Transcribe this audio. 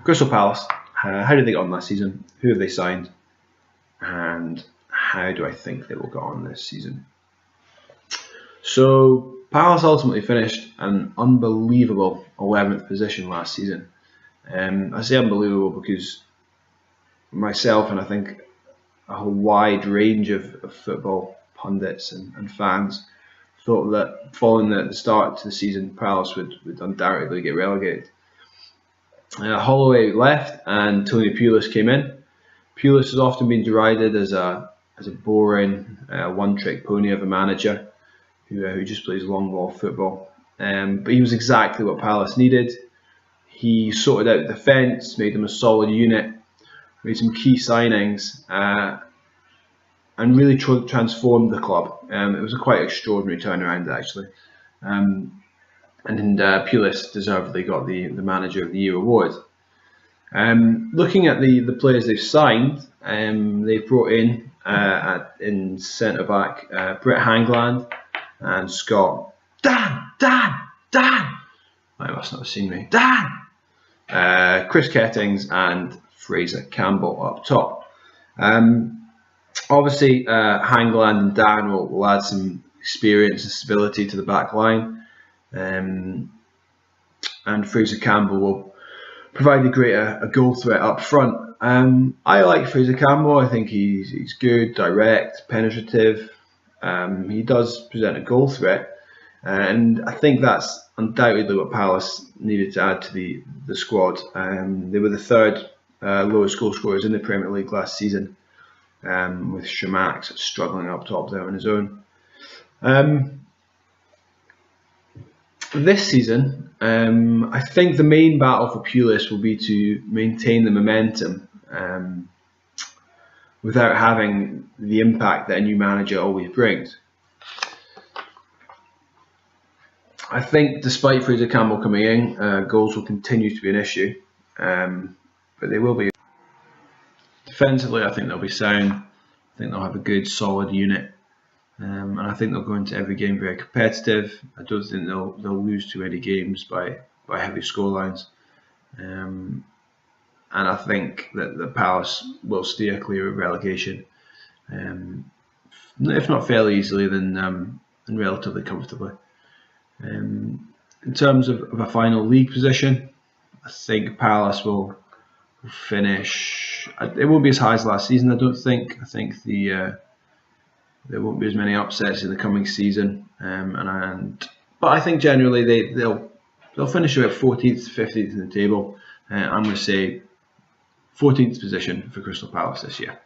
Crystal Palace, how did they get on last season? Who have they signed? And how do I think they will get on this season? So Palace ultimately finished an unbelievable 11th position last season. I say unbelievable because myself and I think a whole wide range of football pundits and fans thought that following the start to the season, Palace would undoubtedly get relegated. Holloway left and Tony Pulis came in. Pulis has often been derided as a boring one-trick pony of a manager who just plays long ball football. But he was exactly what Palace needed. He sorted out the defence, made them a solid unit, made some key signings, and really transformed the club. It was a quite extraordinary turnaround, actually. And Pulis deservedly got the Manager of the Year award. Looking at the players they've signed, they've brought in centre back Brett Hangland and Scott Dan. I must not have seen me. Dan. Chris Kettings and Fraser Campbell up top. Obviously, Hangland and Dan will add some experience and stability to the back line, and Fraser Campbell will provide a goal threat up front. I like Fraser Campbell. I think he's good, direct, penetrative. He does present a goal threat, and I think that's undoubtedly what Palace needed to add to the squad. They were the third lowest goal scorers in the Premier League last season, with Shamax struggling up top there on his own. This season, I think the main battle for Pulis will be to maintain the momentum without having the impact that a new manager always brings. I think despite Fraser Campbell coming in, goals will continue to be an issue, but they will be. Defensively, I think they'll be sound. I think they'll have a good, solid unit, and I think they'll go into every game very competitive. I don't think they'll lose too many games by heavy scorelines, and I think that the Palace will steer clear of relegation, if not fairly easily, then relatively comfortably. In terms of a final league position, I think Palace will finish. It won't be as high as last season, I don't think. I think there won't be as many upsets in the coming season, but I think generally they'll finish about 14th, 15th in the table. I'm going to say 14th position for Crystal Palace this year.